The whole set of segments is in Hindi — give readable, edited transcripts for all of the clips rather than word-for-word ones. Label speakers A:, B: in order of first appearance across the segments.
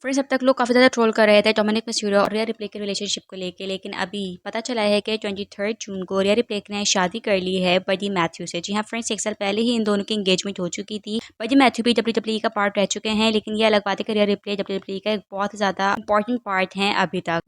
A: फ्रेंड्स, अब तक लोग काफ़ी ज़्यादा ट्रोल कर रहे थे डोमिनिक मिस्यूरो और रिया रिप्ले के रिलेशनशिप को लेके, लेकिन अभी पता चला है कि 23 जून को रिया रिप्ले ने शादी कर ली है बडी मैथ्यू से। जी हाँ फ्रेंड्स, 1 साल पहले ही इन दोनों की एंगेजमेंट हो चुकी थी। बडी मैथ्यू भी WWE का पार्ट रह चुके हैं, लेकिन ये अलग बात है कि रिया रिप्ले WWE का एक बहुत ज़्यादा इंपॉर्टेंट पार्ट है अभी तक।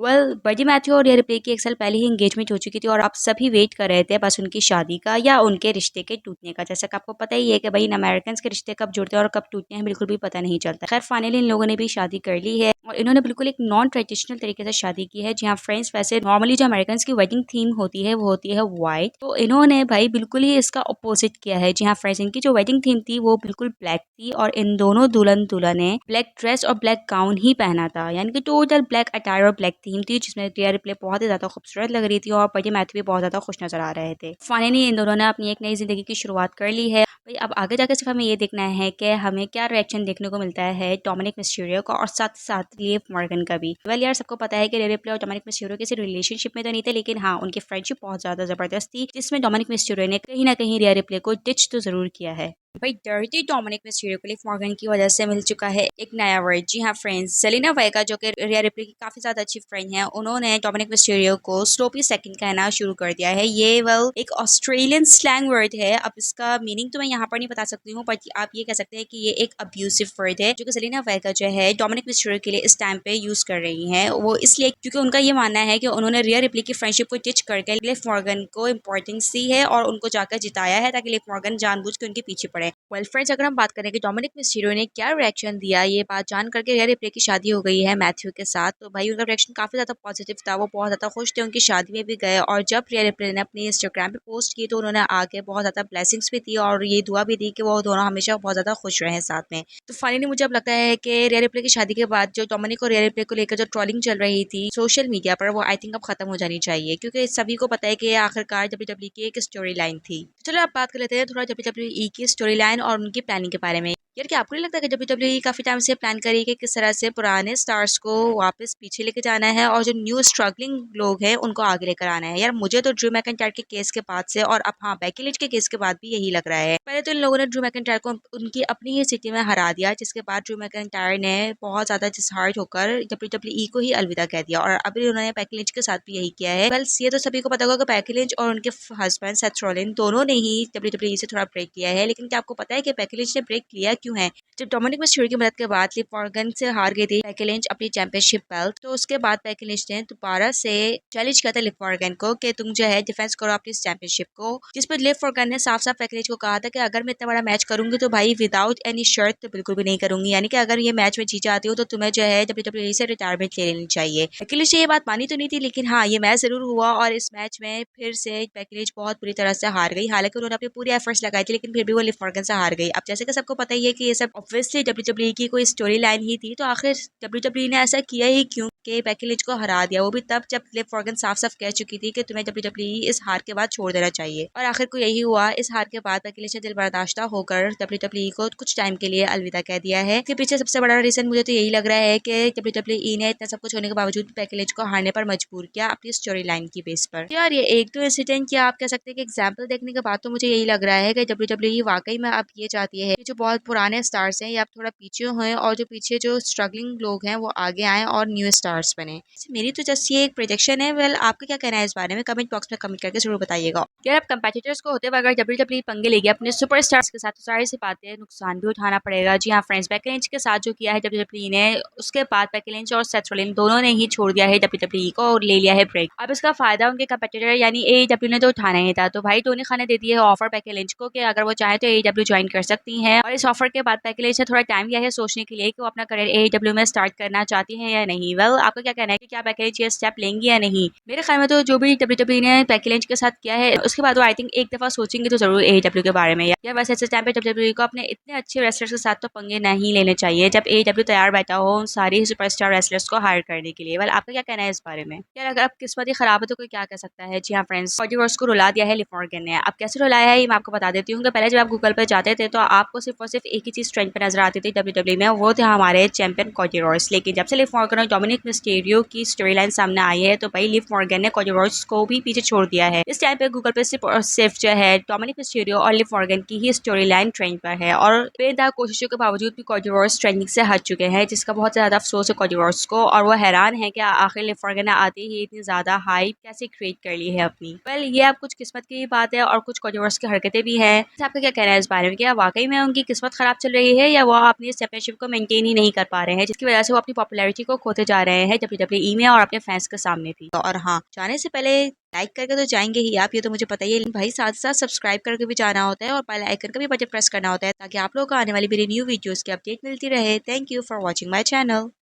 A: बडी मैथ्यू और रिया रिप्ले की 1 साल पहले ही एंगेजमेंट हो चुकी थी और अब सभी वेट कर रहे थे बस उनकी शादी का या उनके रिश्ते के टूटने का। जैसा कि आपको पता ही है कि भाई इन अमेरिकन के रिश्ते कब जुड़ते हैं और कब टूटते हैं बिल्कुल भी पता नहीं चलता। खैर फाइनली इन लोगों ने भी शादी कर ली है और इन्होंने बिल्कुल एक नॉन ट्रेडिशनल तरीके से शादी की है। जी हाँ फ्रेंड्स, वैसे नॉर्मली जो अमेरिकन की वेडिंग थीम होती है वो होती है व्हाइट, तो इन्होंने भाई बिल्कुल ही इसका अपोजिट किया है। जी हाँ फ्रेंड्स, इनकी जो वेडिंग थीम थी वो बिल्कुल ब्लैक थी और इन दोनों दुल्हन दुल्हन ने ब्लैक ड्रेस और ब्लैक गाउन ही पहना था, यानी कि टोटल ब्लैक अटायर और ब्लैक थीम थी, जिसमें रिया रिप्ले बहुत ही ज्यादा खूबसूरत लग रही थी और बडी मैथ्यू भी बहुत ज्यादा खुश नजर आ रहे थे। फाइनली इन दोनों ने अपनी एक नई जिंदगी की शुरुआत कर ली है। भाई अब आगे जाकर सिर्फ हमें ये देखना है कि हमें क्या रिएक्शन देखने को मिलता है डोमिनिक मिस्टीरियो का और साथ साथ लिव मॉर्गन का भी। यार सबको पता है कि रिया रिप्ले और डोमिनिक मिस्टीरियो किसी रिलेशनशिप में तो नहीं थे, लेकिन हाँ उनकी फ्रेंडशिप बहुत ज्यादा जबरदस्त थी, जिसमें डोमिनिक मिस्टीरियो ने कहीं ना कहीं रिया रिप्ले को डिच तो जरूर किया है। भाई डर्टी डोमिनिक मिस्टीरियो को लिव मॉर्गन की वजह से मिल चुका है एक नया वर्ड। जी हाँ फ्रेंड्स, सेलिना वेगा जो कि रिया रिप्ले की काफी ज्यादा अच्छी फ्रेंड है, उन्होंने डोमिनिक मिस्टीरियो को स्लोपी सेकंड कहना शुरू कर दिया है। ये एक ऑस्ट्रेलियन स्लैंग वर्ड है। अब इसका मीनिंग तो मैं यहाँ पर नहीं बता सकती हूँ, बट आप ये कह सकते हैं कि ये एक अब्यूसिव वर्ड है जो कि सेलिना वेगा जो है डोमिनिक मिस्टीरियो के लिए इस टाइम पे यूज कर रही है। वो इसलिए क्योंकि उनका ये मानना है कि उन्होंने रिया रिप्ले की फ्रेंडशिप को टिच करके लिव मॉर्गन को इंपॉर्टेंस दी है और उनको जाकर जिताया है ताकि लिव मॉर्गन जानबूझ के उनके पीछे पड़े। फ्रेंड्स, अगर हम बात करें कि डोमिनिक मिस्टीरियो ने क्या रिएक्शन दिया ये बात जान करके रिया रिप्ले की शादी हो गई है मैथ्यू के साथ, तो भाई उनका रिएक्शन काफी ज्यादा पॉजिटिव था। वो बहुत ज्यादा खुश थे, उनकी शादी में भी गए और जब रिया रिप्ले ने अपनी इंस्टाग्राम पे पोस्ट की तो उन्होंने आके बहुत ज्यादा ब्लेसिंग्स भी दी और ये दुआ भी दी कि वो दोनों हमेशा बहुत ज्यादा खुश रहे साथ में। तो फाइनली मुझे अब लगता है कि रिया रिप्ले की शादी के बाद जो डोमिनिक और रिया रिप्ले को लेकर जो ट्रोलिंग चल रही थी सोशल मीडिया पर, वो आई थिंक अब खत्म हो जानी चाहिए, क्योंकि सभी को पता है कि आखिरकार WWE की एक स्टोरी लाइन थी। चलो अब बात कर लेते हैं थोड़ा WWE की स्टोरी लाइन और उनकी प्लानिंग के बारे में। यार क्या आपको नहीं लगता कि WWE काफी टाइम से प्लान करी कि किस तरह से पुराने स्टार्स को वापस पीछे लेके जाना है और जो न्यू स्ट्रगलिंग लोग हैं उनको आगे लेकर आना है? यार मुझे तो ड्रू मैकिंटायर के केस के बाद से और अब हाँ बेकी लिंच के केस के बाद भी यही लग रहा है। पहले तो इन लोगों ने ड्रू मैकिंटायर को उनकी अपनी ही सिटी में हरा दिया, जिसके बाद ड्रू मैकिंटायर ने बहुत ज्यादा डिसहार्ट होकर WWE को ही अलविदा कह दिया और अभी उन्होंने बेकी लिंच के साथ भी यही किया है। वेल ये तो सभी को पता होगा कि बेकी लिंच और उनके हस्बैंड सेथ रॉलिन्स दोनों ने ही WWE से थोड़ा ब्रेक लिया है, लेकिन क्या आपको पता है कि बेकी लिंच ने ब्रेक लिया क्यों है? जब डोमिनिक मिस्टीरियो की मदद के बाद लिव मॉर्गन से हार गई थी बेकी लिंच अपनी चैंपियनशिप बेल्ट, तो उसके बाद बेकी लिंच ने दोबारा से चैलेंज किया था लिव मॉर्गन को कि तुम जो है डिफेंस करो अपनी चैंपियनशिप को, जिस पर लिव मॉर्गन ने साफ साफ बेकी लिंच को कहा था कि अगर मैं इतना बड़ा मैच करूंगी तो भाई विदाउट एनी शर्ट तो बिल्कुल भी नहीं करूंगी, यानी कि अगर ये मैच में जीत जाती हो तो तुम्हें जो है WWE से रिटायरमेंट ले लेनी चाहिए। बेकी लिंच ने ये बात मानी तो नहीं थी, लेकिन हाँ ये मैच जरूर हुआ और इस मैच में फिर से बेकी लिंच बहुत बुरी तरह से हार गई। हालांकि उन्होंने अपनी पूरी एफर्ट्स लगाई थी, लेकिन फिर भी वो लिव मॉर्गन से हार गई। अब जैसे कि सबको पता ही है कि ये सब ऑब्वियसली WWE की कोई स्टोरी लाइन ही थी, तो आखिर WWE ने ऐसा किया ही क्यों कि बेकी लिंच को हरा दिया, वो भी तब जब लिव मॉर्गन साफ साफ कह चुकी थी कि तुम्हें WWE इस हार के बाद छोड़ देना चाहिए। और आखिर को यही हुआ। इस हार के बाद बेकी लिंच ने दिल बर्दाश्ता होकर WWE को कुछ टाइम के लिए अलविदा कह दिया है। इसके पीछे सबसे बड़ा रीजन मुझे तो यही लग रहा है कि WWE ने इतना सब कुछ होने के बावजूद बेकी लिंच को हारने पर मजबूर किया अपनी स्टोरी लाइन की बेस पर। यार ये एक तो इंसिडेंट या आप कह सकते हैं कि एग्जाम्पल देखने के बाद तो मुझे यही लग रहा है कि WWE वाकई में अब ये चाहती है कि जो बहुत पुराने स्टार्स हैं या थोड़ा पीछे हैं और जो पीछे जो स्ट्रगलिंग लोग हैं वो आगे आए और न्यू स्टार्स बने। मेरी तो जस्ट ये एक प्रोजेक्शन है। वेल आपका क्या कहना है इस बारे में? कमेंट बॉक्स में कमेंट करके जरूर बताइएगा। यार अब कंपेटिटर्स को होते हुए अगर WWE पंगे लेगी अपने सुपरस्टार्स के साथ तो सारी सी बातें नुकसान भी उठाना पड़ेगा। जी हाँ फ्रेंड्स, बेकी लिंच के साथ जो किया है WWE ने, उसके बाद बेकी लिंच और सेथ रॉलिन्स दोनों ने ही छोड़ दिया है WWE को और ले लिया है ब्रेक। अब इसका फायदा उनके कंपेटिटर यानी AEW ने तो उठाना ही था, तो भाई टोनी खान ने दे दिया है ऑफर बेकी लिंच को कि अगर वो चाहे तो AEW ज्वाइन कर सकती हैं। और इस ऑफर के बाद बेकी लिंच ने थोड़ा टाइम लिया है सोचने के लिए कि वो अपना करियर AEW में स्टार्ट करना चाहती हैं या नहीं। वेल आपका क्या कहना है कि क्या बेकी लिंच ये स्टेप लेंगी या नहीं? मेरे ख्याल में तो जो भी WWE ने बेकी लिंच के साथ किया है उसके बाद वो आई थिंक एक दफा सोचेंगे तो जरूर AEW के बारे में। या वैसे ऐसे टाइम पे WWE को अपने इतने अच्छे रेसलर्स के साथ तो पंगे नहीं लेने चाहिए जब AEW तैयार बैठा हो उन सारी सुपरस्टार रेसलर्स को हायर करने के लिए। वेल आपका क्या कहना है इस बारे में? यार अगर अब किस्मत ही खराब है तो कोई क्या कह सकता है। जी हाँ फ्रेंड्स, ऑडिवर्स को रुला दिया है लिव मॉर्गन ने। अब कैसे रुलाया है ये मैं आपको बता देती हूँ। पहले जब आप गूगल पर जाते थे तो आपको सिर्फ और सिर्फ एक ही चीज ट्रेंड पे नजर आती थी WWE में, वो थे हमारे चैंपियन कॉडी रोड्स। लेकिन जब से लिव मॉर्गन और डोमिनिक मिस्टीरियो की स्टोरी लाइन सामने आई है तो भाई लिव मॉर्गन ने कोडी रोड्स को भी पीछे छोड़ दिया है। इस टाइम पे गूगल पे सिर्फ जो है डोमिनिक मिस्टीरियो और लिव मॉर्गन की ही स्टोरी लाइन ट्रेंड पर है और बेदाग कोशिशों के बावजूद भी कोडी रोड्स ट्रेंडिंग से हट चुके हैं, जिसका बहुत ज्यादा अफसोस है कोडी रोड्स को और वो हैरान है कि आखिर लिव मॉर्गन ने आते ही इतनी ज्यादा हाइप कैसे क्रिएट कर ली है अपनी। वेल ये अब कुछ किस्मत की बात है और कुछ कोडी रोड्स की हरकतें भी है। आपका क्या कहना है इस बारे में? क्या वाकई में उनकी किस्मत खराब चल रही है या वो अपनी चैंपियनशिप को मेंटेन ही नहीं कर पा रहे हैं, जिसकी वजह से वो अपनी पॉपुलैरिटी को खोते जा रहे हैं WWE में और अपने फैंस के सामने भी। और हाँ, जाने से पहले लाइक करके तो जाएंगे ही आप, ये तो मुझे पता ही है भाई, साथ साथ सब्सक्राइब करके भी जाना होता है और बेल आइकन का भी बटन प्रेस करना होता है ताकि आप लोगों को आने वाली मेरी न्यू वीडियोस की अपडेट मिलती रहे। Thank you for watching my channel.